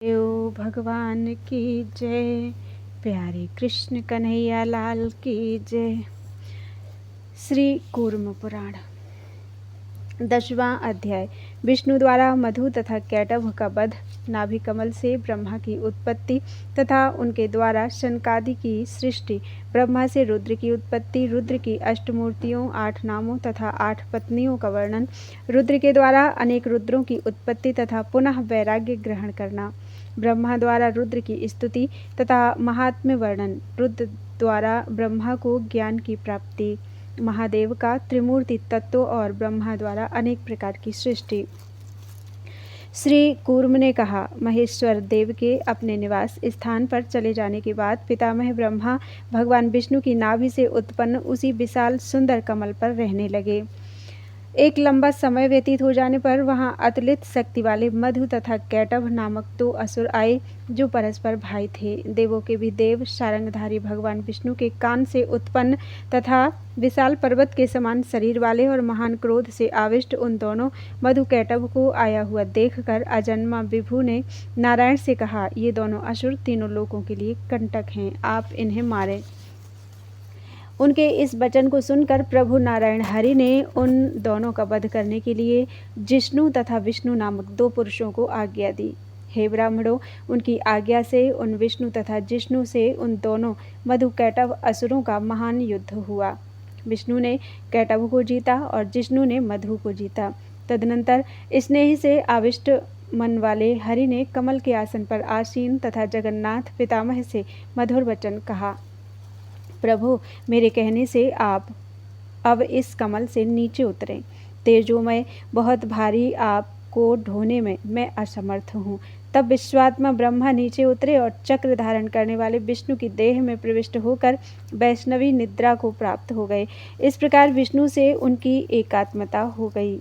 देव भगवान की जय। प्यारे कृष्ण कन्हैया लाल की जय। श्री कूर्म पुराण 10वां अध्याय। विष्णु द्वारा मधु तथा कैटभ का वध, नाभि कमल से ब्रह्मा की उत्पत्ति तथा उनके द्वारा शनकादि की सृष्टि, ब्रह्मा से रुद्र की उत्पत्ति, रुद्र की अष्टमूर्तियों 8 नामों तथा 8 पत्नियों का वर्णन, रुद्र के द्वारा अनेक रुद्रों की उत्पत्ति तथा पुनः वैराग्य ग्रहण करना, ब्रह्मा द्वारा रुद्र की स्तुति तथा महात्म्य वर्णन, रुद्र द्वारा ब्रह्मा को ज्ञान की प्राप्ति, महादेव का त्रिमूर्ति तत्व और ब्रह्मा द्वारा अनेक प्रकार की सृष्टि। श्री कूर्म ने कहा, महेश्वर देव के अपने निवास स्थान पर चले जाने के बाद पितामह ब्रह्मा भगवान विष्णु की नाभि से उत्पन्न उसी विशाल सुंदर कमल पर रहने लगे। एक लंबा समय व्यतीत हो जाने पर वहां अतुलित शक्ति वाले मधु तथा कैटभ नामक 2 असुर आए, जो परस्पर भाई थे। देवों के भी देव, सारंगधारी भगवान विष्णु के कान से उत्पन्न तथा विशाल पर्वत के समान शरीर वाले और महान क्रोध से आविष्ट उन दोनों मधु कैटभ को आया हुआ देखकर अजन्मा विभु ने नारायण से कहा, ये दोनों असुर तीनों लोकों के लिए कंटक हैं, आप इन्हें मारें। उनके इस वचन को सुनकर प्रभु नारायण हरि ने उन दोनों का वध करने के लिए जिष्णु तथा विष्णु नामक 2 पुरुषों को आज्ञा दी। हे ब्राह्मणों, उनकी आज्ञा से उन विष्णु तथा जिष्णु से उन दोनों मधु कैटभ असुरों का महान युद्ध हुआ। विष्णु ने कैटभ को जीता और जिष्णु ने मधु को जीता। तदनंतर स्नेह से आविष्ट मन वाले हरि ने कमल के आसन पर आसीन तथा जगन्नाथ पितामह से मधुर वचन कहा, प्रभु, मेरे कहने से आप अब इस कमल से नीचे उतरें। तेजोमय बहुत भारी आपको ढोने में मैं असमर्थ हूँ। तब विश्वात्मा ब्रह्मा नीचे उतरे और चक्र धारण करने वाले विष्णु की देह में प्रविष्ट होकर वैष्णवी निद्रा को प्राप्त हो गए। इस प्रकार विष्णु से उनकी एकात्मता हो गई।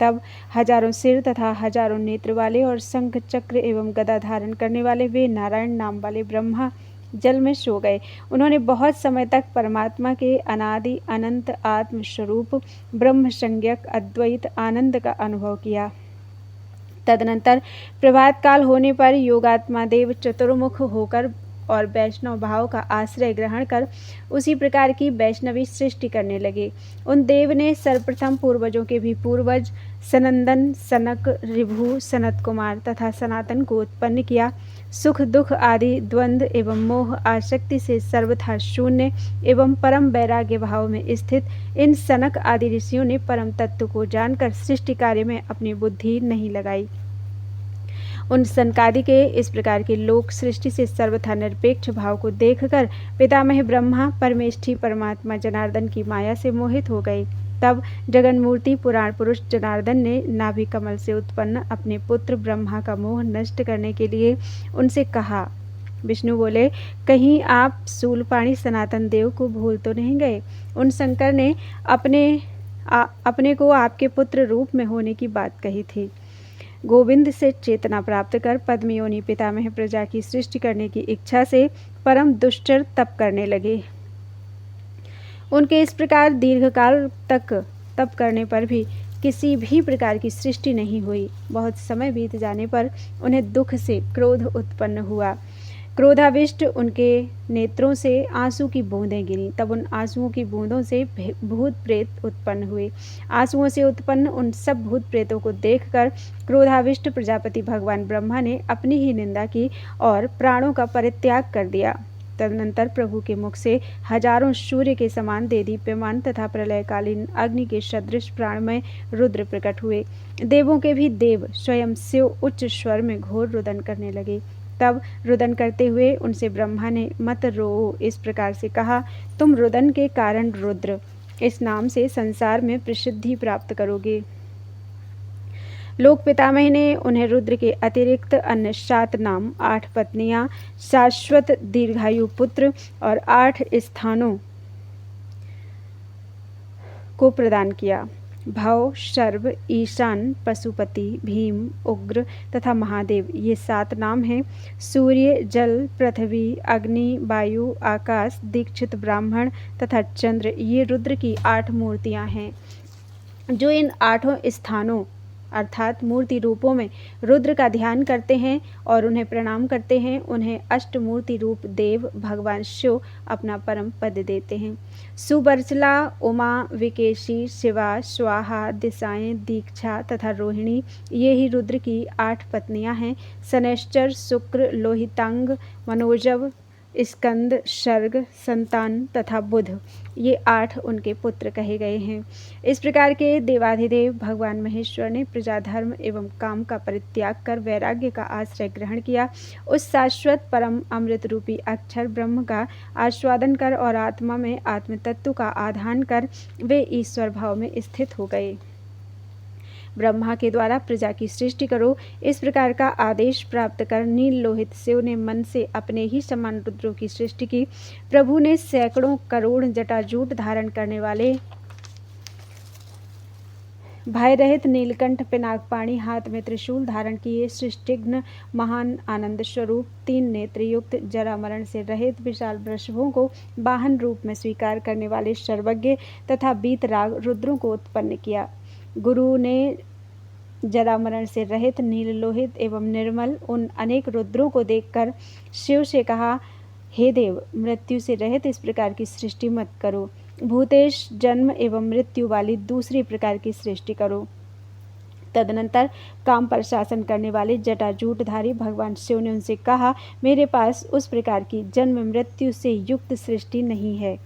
तब हजारों सिर तथा हजारों नेत्र वाले और शंख चक्र एवं गदा धारण करने वाले वे नारायण नाम वाले ब्रह्मा जल में सो गए। उन्होंने बहुत समय तक परमात्मा के अनादि अनंत आत्म स्वरूप ब्रह्म संज्ञक अद्वैत आनंद का अनुभव किया। तदनंतर प्रभात काल होने पर योगात्मा देव चतुर्मुख होकर और वैष्णव भाव का आश्रय ग्रहण कर उसी प्रकार की वैष्णवी सृष्टि करने लगे। उन देव ने सर्वप्रथम पूर्वजों के भी पूर्वज सनंदन, सनक, ऋभु, सनत कुमार तथा सनातन को उत्पन्न किया। सुख दुख आदि द्वंद्व एवं मोह आसक्ति से सर्वथा शून्य एवं परम वैराग्य भाव में स्थित इन सनक आदि ऋषियों ने परम तत्व को जानकर सृष्टि कार्य में अपनी बुद्धि नहीं लगाई। उन सनकादि के इस प्रकार के लोक सृष्टि से सर्वथा निरपेक्ष भाव को देखकर पितामह ब्रह्मा परमेष्ठी परमात्मा जनार्दन की माया से मोहित हो गए। तब जगन्मूर्ति पुराण पुरुष जनार्दन ने नाभि कमल से उत्पन्न अपने पुत्र ब्रह्मा का मोह नष्ट करने के लिए उनसे कहा। विष्णु बोले, कहीं आप शूलपाणी सनातन देव को भूल तो नहीं गए? उन शंकर ने अपने को आपके पुत्र रूप में होने की बात कही थी। गोविंद से चेतना प्राप्त कर पद्मयोनि पितामह प्रजा की सृष्टि करने की इच्छा से परम दुष्चर तप करने लगे। उनके इस प्रकार दीर्घकाल तक तप करने पर भी किसी भी प्रकार की सृष्टि नहीं हुई। बहुत समय बीत जाने पर उन्हें दुख से क्रोध उत्पन्न हुआ। क्रोधाविष्ट उनके नेत्रों से आंसू की बूंदें गिरी। तब उन आंसुओं की बूंदों से भूत प्रेत उत्पन्न हुए। आंसुओं से उत्पन्न उन सब भूत प्रेतों को देखकर क्रोधाविष्ट प्रजापति भगवान ब्रह्मा ने अपनी ही निंदा की और प्राणों का परित्याग कर दिया। तदनंतर प्रभु के मुख से हजारों सूर्य के समान देदीप्यमान तथा प्रलयकालीन अग्नि के सदृश प्राणमय रुद्र प्रकट हुए। देवों के भी देव स्वयं से उच्च स्वर में घोर रुदन करने लगे। तब रुदन करते हुए उनसे ब्रह्मा ने मत रो इस प्रकार से कहा, तुम रुदन के कारण रुद्र इस नाम से संसार में प्रसिद्धि प्राप्त करोगे। लोक पितामह ने उन्हें रुद्र के अतिरिक्त अन्य 7 नाम, 8 पत्नियां, शाश्वत दीर्घायु पुत्र और 8 स्थानों को प्रदान किया। भव, सर्व, ईशान, पशुपति, भीम, उग्र तथा महादेव ये 7 नाम हैं। सूर्य, जल, पृथ्वी, अग्नि, वायु, आकाश, दीक्षित ब्राह्मण तथा चंद्र ये रुद्र की 8 मूर्तियां हैं, जो इन 8 स्थानों अर्थात मूर्ति रूपों में रुद्र का ध्यान करते हैं और उन्हें प्रणाम करते हैं, उन्हें अष्टमूर्ति रूप देव भगवान शिव अपना परम पद देते हैं। सुबर्चला, उमा, विकेशी, शिवा, स्वाहा, दिशाएं, दीक्षा तथा रोहिणी ये ही रुद्र की 8 पत्नियां हैं। शनैश्चर, शुक्र, लोहितांग, मनोजव, स्कंद, सर्ग, संतान तथा बुध ये 8 उनके पुत्र कहे गए हैं। इस प्रकार के देवाधिदेव भगवान महेश्वर ने प्रजा धर्म एवं काम का परित्याग कर वैराग्य का आश्रय ग्रहण किया। उस शाश्वत परम अमृत रूपी अक्षर ब्रह्म का आस्वादन कर और आत्मा में आत्म तत्व का आधान कर वे ईश्वर भाव में स्थित हो गए। ब्रह्मा के द्वारा प्रजा की सृष्टि करो, इस प्रकार का आदेश प्राप्त कर नील लोहित शिव ने मन से अपने ही समान रुद्रों की सृष्टि की। प्रभु ने सैकड़ों करोड़ जटाजूट धारण करने वाले भय रहित नीलकंठ पिनाकपाणी हाथ में त्रिशूल धारण किए सृष्टिघ्न महान आनंद स्वरूप 3 नेत्र युक्त जरा मरण से रहित विशाल वृषभों को वाहन रूप में स्वीकार करने वाले सर्वज्ञ तथा बीतराग रुद्रों को उत्पन्न किया। गुरु ने जरा मरण से रहित नील लोहित एवं निर्मल उन अनेक रुद्रों को देखकर शिव से कहा, हे देव, मृत्यु से रहित इस प्रकार की सृष्टि मत करो, भूतेश जन्म एवं मृत्यु वाली दूसरी प्रकार की सृष्टि करो। तदनंतर काम पर शासन करने वाले जटाजूटधारी भगवान शिव ने उनसे कहा, मेरे पास उस प्रकार की जन्म मृत्यु से युक्त सृष्टि नहीं है,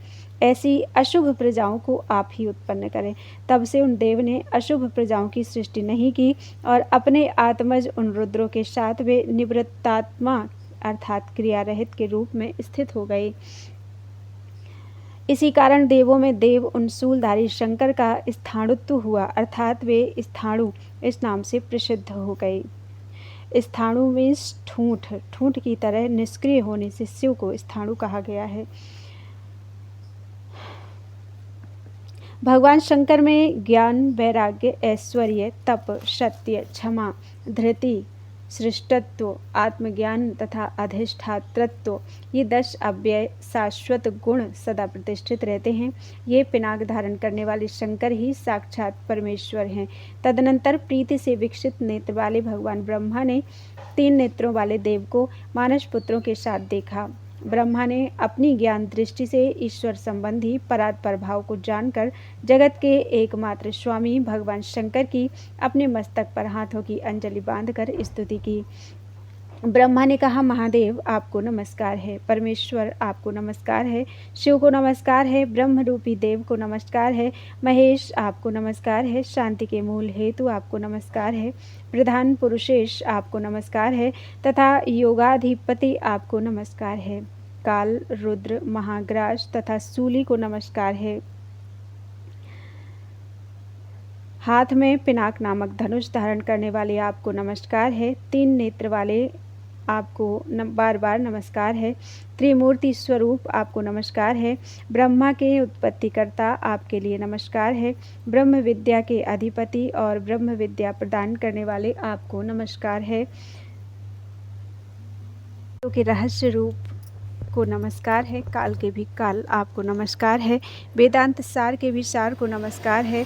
ऐसी अशुभ प्रजाओं को आप ही उत्पन्न करें। तब से उन देव ने अशुभ प्रजाओं की सृष्टि नहीं की और अपने आत्मज उन रुद्रों के साथ वे निवृत्तात्मा अर्थात क्रिया रहित के रूप में स्थित हो गए। इसी कारण देवों में देव उन शूलधारी शंकर का स्थाणुत्व हुआ, अर्थात वे स्थाणु इस नाम से प्रसिद्ध हो गए। स्थाणु में ठूंठ की तरह निष्क्रिय होने से शिव को स्थाणु कहा गया है। भगवान शंकर में ज्ञान, वैराग्य, ऐश्वर्य, तप, सत्य, क्षमा, धृति, सृष्टत्व, आत्मज्ञान तथा अधिष्ठातृत्व ये 10 अव्यय शाश्वत गुण सदा प्रतिष्ठित रहते हैं। ये पिनाक धारण करने वाले शंकर ही साक्षात परमेश्वर हैं। तदनंतर प्रीति से विकसित नेत्र वाले भगवान ब्रह्मा ने 3 नेत्रों वाले देव को मानस पुत्रों के साथ देखा। ब्रह्मा ने अपनी ज्ञान दृष्टि से ईश्वर संबंधी परात्पर भाव को जानकर जगत के एकमात्र स्वामी भगवान शंकर की अपने मस्तक पर हाथों की अंजलि बांधकर स्तुति की। ब्रह्मा ने कहा, महादेव आपको नमस्कार है, परमेश्वर आपको नमस्कार है, शिव को नमस्कार है, ब्रह्म रूपी देव को नमस्कार है, महेश आपको नमस्कार है, शांति के मूल हेतु आपको नमस्कार है, प्रधान पुरुषेश आपको नमस्कार है तथा योगाधिपति आपको नमस्कार है। काल, रुद्र, महाग्रास तथा सूली को नमस्कार है। हाथ में पिनाक नामक धनुष धारण करने वाले आपको नमस्कार है। 3 नेत्र वाले आपको बार बार नमस्कार है। त्रिमूर्ति स्वरूप आपको नमस्कार है। ब्रह्मा के उत्पत्तिकर्ता आपके लिए नमस्कार है। ब्रह्म विद्या के अधिपति और ब्रह्म विद्या प्रदान करने वाले आपको नमस्कार है। के रहस्य रूप को नमस्कार है। काल के भी काल आपको नमस्कार है। वेदांत सार के भी सार को नमस्कार है।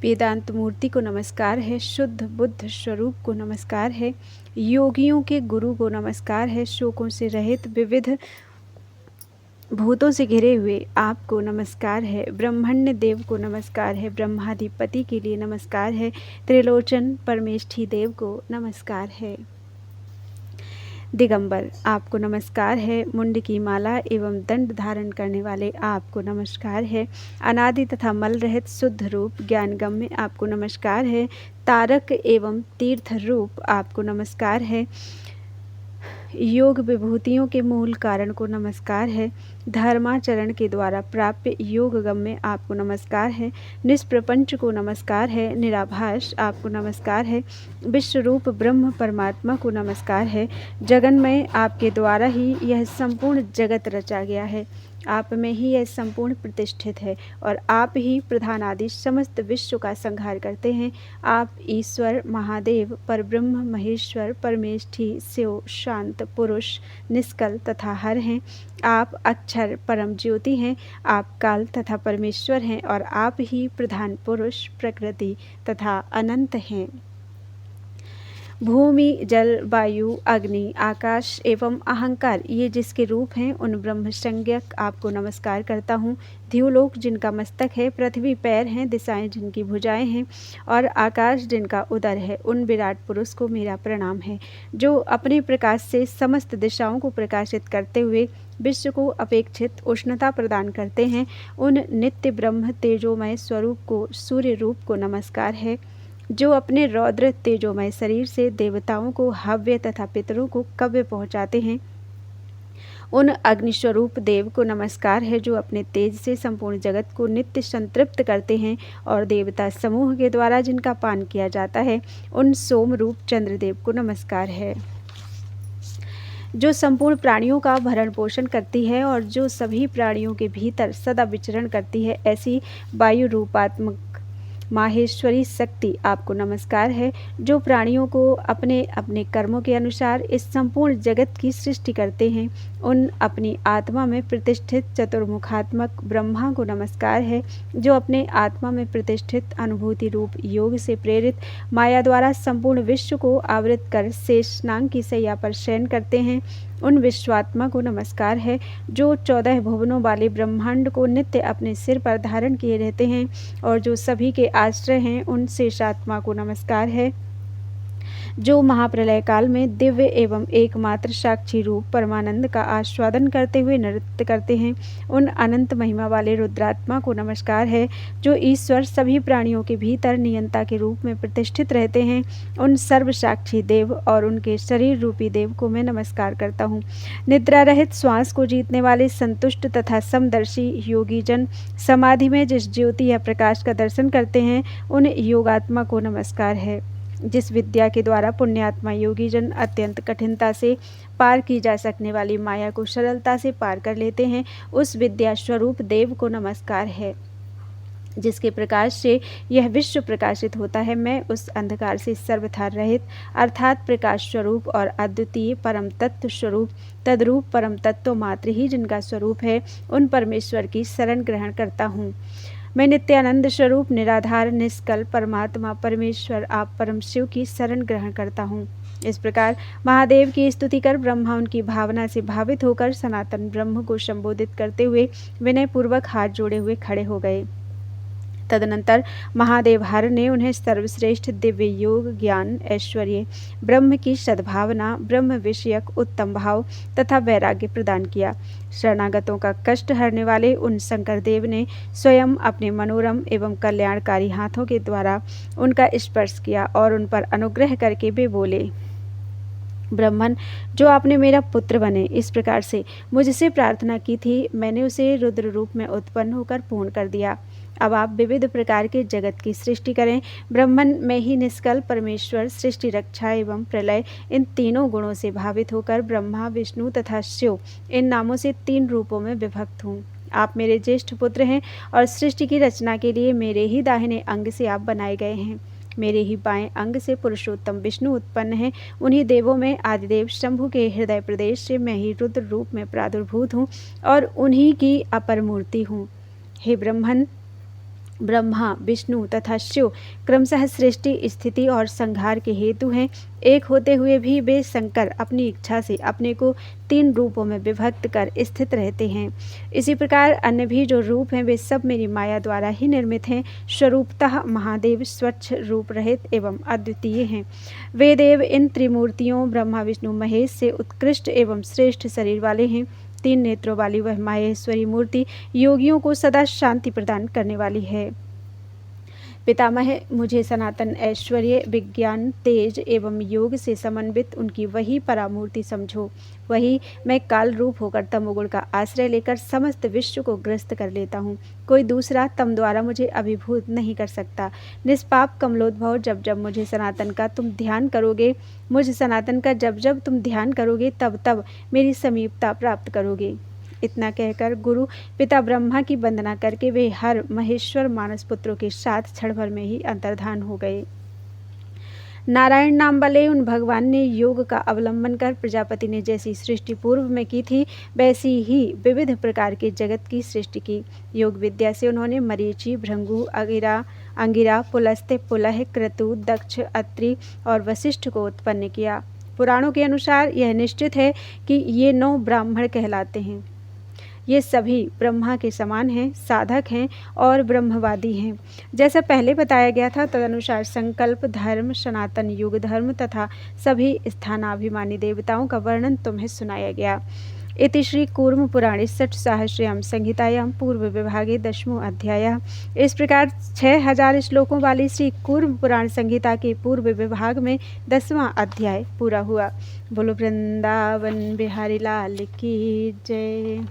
वेदांत मूर्ति को नमस्कार है। शुद्ध बुद्ध स्वरूप को नमस्कार है। योगियों के गुरु को नमस्कार है। शोकों से रहित विविध भूतों से घिरे हुए आपको नमस्कार है। ब्रह्मण्य देव को नमस्कार है। ब्रह्माधिपति के लिए नमस्कार है। त्रिलोचन परमेष्ठी देव को नमस्कार है। दिगंबर आपको नमस्कार है। मुंड की माला एवं दंड धारण करने वाले आपको नमस्कार है। अनादि तथा मल रहित शुद्ध रूप ज्ञानगम्य आपको नमस्कार है। तारक एवं तीर्थ रूप आपको नमस्कार है। योग विभूतियों के मूल कारण को नमस्कार है। धर्माचरण के द्वारा प्राप्य योग गम्य आपको नमस्कार है। निष्प्रपंच को नमस्कार है। निराभास आपको नमस्कार है। विश्वरूप ब्रह्म परमात्मा को नमस्कार है। जगन्मय आपके द्वारा ही यह संपूर्ण जगत रचा गया है। आप में ही यह संपूर्ण प्रतिष्ठित है और आप ही प्रधान आदि समस्त विश्व का संहार करते हैं। आप ईश्वर, महादेव, परब्रह्म, महेश्वर, परमेष्ठी, शिव, शांत, पुरुष, निष्कल तथा हर हैं। आप अक्षर, परम ज्योति हैं। आप काल तथा परमेश्वर हैं और आप ही प्रधान पुरुष, प्रकृति तथा अनंत हैं। भूमि, जल, वायु, अग्नि, आकाश एवं अहंकार ये जिसके रूप हैं, उन ब्रह्म संज्ञक आपको नमस्कार करता हूँ। द्युलोक जिनका मस्तक है, पृथ्वी पैर हैं, दिशाएं जिनकी भुजाएं हैं और आकाश जिनका उदर है, उन विराट पुरुष को मेरा प्रणाम है, जो अपने प्रकाश से समस्त दिशाओं को प्रकाशित करते हुए विश्व को अपेक्षित उष्णता प्रदान करते हैं। उन नित्य ब्रह्म तेजोमय स्वरूप को, सूर्य रूप को नमस्कार है, जो अपने रौद्र तेजोमय शरीर से देवताओं को हव्य तथा पितरों को कव्य पहुँचाते हैं। उन अग्निस्वरूप देव को नमस्कार है, जो अपने तेज से संपूर्ण जगत को नित्य संतृप्त करते हैं और देवता समूह के द्वारा जिनका पान किया जाता है। उन सोम रूप चंद्रदेव को नमस्कार है, जो संपूर्ण प्राणियों का भरण पोषण करती है और जो सभी प्राणियों के भीतर सदा विचरण करती है। ऐसी वायु रूपात्मक माहेश्वरी शक्ति आपको नमस्कार है, जो प्राणियों को अपने अपने कर्मों के अनुसार इस संपूर्ण जगत की सृष्टि करते हैं। उन अपनी आत्मा में प्रतिष्ठित चतुर्मुखात्मक ब्रह्मा को नमस्कार है, जो अपने आत्मा में प्रतिष्ठित अनुभूति रूप योग से प्रेरित माया द्वारा संपूर्ण विश्व को आवृत कर शेषनाग की शैया पर शयन करते हैं। उन विश्वात्मा को नमस्कार है, जो 14 भुवनों वाले ब्रह्मांड को नित्य अपने सिर पर धारण किए रहते हैं और जो सभी के आश्रय हैं। उन शेषात्मा को नमस्कार है, जो महाप्रलय काल में दिव्य एवं एकमात्र साक्षी रूप परमानंद का आस्वादन करते हुए नृत्य करते हैं। उन अनंत महिमा वाले रुद्रात्मा को नमस्कार है, जो ईश्वर सभी प्राणियों के भीतर नियंता के रूप में प्रतिष्ठित रहते हैं। उन सर्व साक्षी देव और उनके शरीर रूपी देव को मैं नमस्कार करता हूँ। निद्रा रहित श्वास को जीतने वाले संतुष्ट तथा समदर्शी योगी जन समाधि में जिस ज्योति या प्रकाश का दर्शन करते हैं, उन योगात्मा को नमस्कार है। जिस विद्या के द्वारा पुण्यात्मा योगी जन अत्यंत कठिनता से पार की जा सकने वाली माया को सरलता से पार कर लेते हैं, उस विद्या स्वरूप देव को नमस्कार है। जिसके प्रकाश से यह विश्व प्रकाशित होता है, मैं उस अंधकार से सर्वथा रहित अर्थात प्रकाश स्वरूप और अद्वितीय परम तत्व स्वरूप तद्रूप परम तत्व मात्र ही जिनका स्वरूप है, उन परमेश्वर की शरण ग्रहण करता हूँ। मैं नित्यानंद स्वरूप निराधार निष्कल परमात्मा परमेश्वर आप परम शिव की शरण ग्रहण करता हूँ। इस प्रकार महादेव की स्तुति कर ब्रह्मा उनकी भावना से भावित होकर सनातन ब्रह्म को संबोधित करते हुए विनय पूर्वक हाथ जोड़े हुए खड़े हो गए। तदनंतर महादेव हर ने उन्हें सर्वश्रेष्ठ दिव्य योग, ज्ञान, ऐश्वर्य, ब्रह्म की सद्भावना, ब्रह्म विषयक उत्तम भाव तथा वैराग्य प्रदान किया। शरणागतों का कष्ट हरने वाले उन शंकर देव ने स्वयं अपने मनोरम एवं कल्याणकारी हाथों के द्वारा उनका स्पर्श किया और उन पर अनुग्रह करके वे बोले, ब्रह्मन, जो आपने मेरा पुत्र बने इस प्रकार से मुझसे प्रार्थना की थी, मैंने उसे रुद्र रूप में उत्पन्न होकर पूर्ण कर दिया। अब आप विविध प्रकार के जगत की सृष्टि करें। ब्रह्मन में ही निष्कल परमेश्वर सृष्टि, रक्षा एवं प्रलय इन तीनों गुणों से भावित होकर ब्रह्मा, विष्णु तथा शिव इन नामों से 3 रूपों में विभक्त हूँ। आप मेरे ज्येष्ठ पुत्र हैं और सृष्टि की रचना के लिए मेरे ही दाहिने अंग से आप बनाए गए हैं। मेरे ही बाएं अंग से पुरुषोत्तम विष्णु उत्पन्न हैं। उन्हीं देवों में आदिदेव शंभु के हृदय प्रदेश से मैं ही रुद्र रूप में प्रादुर्भूत हूँ और उन्हीं की अपर मूर्ति हूँ। हे ब्रह्मन, ब्रह्मा, विष्णु तथा शिव क्रमशः सृष्टि, स्थिति और संहार के हेतु हैं। एक होते हुए भी वे शंकर अपनी इच्छा से अपने को 3 रूपों में विभक्त कर स्थित रहते हैं। इसी प्रकार अन्य भी जो रूप हैं वे सब मेरी माया द्वारा ही निर्मित हैं। स्वरूपतः महादेव स्वच्छ रूप रहित एवं अद्वितीय हैं। वे देव इन त्रिमूर्तियों ब्रह्मा, विष्णु, महेश से उत्कृष्ट एवं श्रेष्ठ शरीर वाले हैं। 3 नेत्रों वाली वह माहेश्वरी मूर्ति योगियों को सदा शांति प्रदान करने वाली है। पितामह, मुझे सनातन ऐश्वर्य, विज्ञान, तेज एवं योग से समन्वित उनकी वही परामूर्ति समझो। वही मैं काल रूप होकर तमोगुण का आश्रय लेकर समस्त विश्व को ग्रस्त कर लेता हूँ। कोई दूसरा तम द्वारा मुझे अभिभूत नहीं कर सकता। निष्पाप कमलोद्भव, जब जब मुझे सनातन का तुम ध्यान करोगे, मुझ सनातन का जब जब तुम ध्यान करोगे, तब तब मेरी समीपता प्राप्त करोगे। इतना कहकर गुरु पिता ब्रह्मा की वंदना करके वे हर महेश्वर मानस पुत्रों के साथ क्षण भर में ही अंतर्धान हो गए। नारायण नाम वाले उन भगवान ने योग का अवलंबन कर प्रजापति ने जैसी सृष्टि पूर्व में की थी वैसी ही विविध प्रकार के जगत की सृष्टि की। योग विद्या से उन्होंने मरीचि, भृंगु, अंगिरा, पुलस्त्य, पुलह, क्रतु, दक्ष, अत्रि और वशिष्ठ को उत्पन्न किया। पुराणों के अनुसार यह निश्चित है कि ये 9 ब्राह्मण कहलाते हैं। ये सभी ब्रह्मा के समान हैं, साधक हैं और ब्रह्मवादी हैं। जैसा पहले बताया गया था तदनुसार संकल्प धर्म, सनातन युग धर्म तथा सभी स्थानाभिमानी देवताओं का वर्णन तुम्हें सुनाया गया। इति श्री कूर्म पुराणे षट्सहस्रयां संहितायां पूर्व विभागे 10वां अध्याय। इस प्रकार 6000 श्लोकों वाली श्री कूर्म पुराण संहिता के पूर्व विभाग में 10वां अध्याय पूरा हुआ। बोलो वृंदावन बिहारी लाल की जय।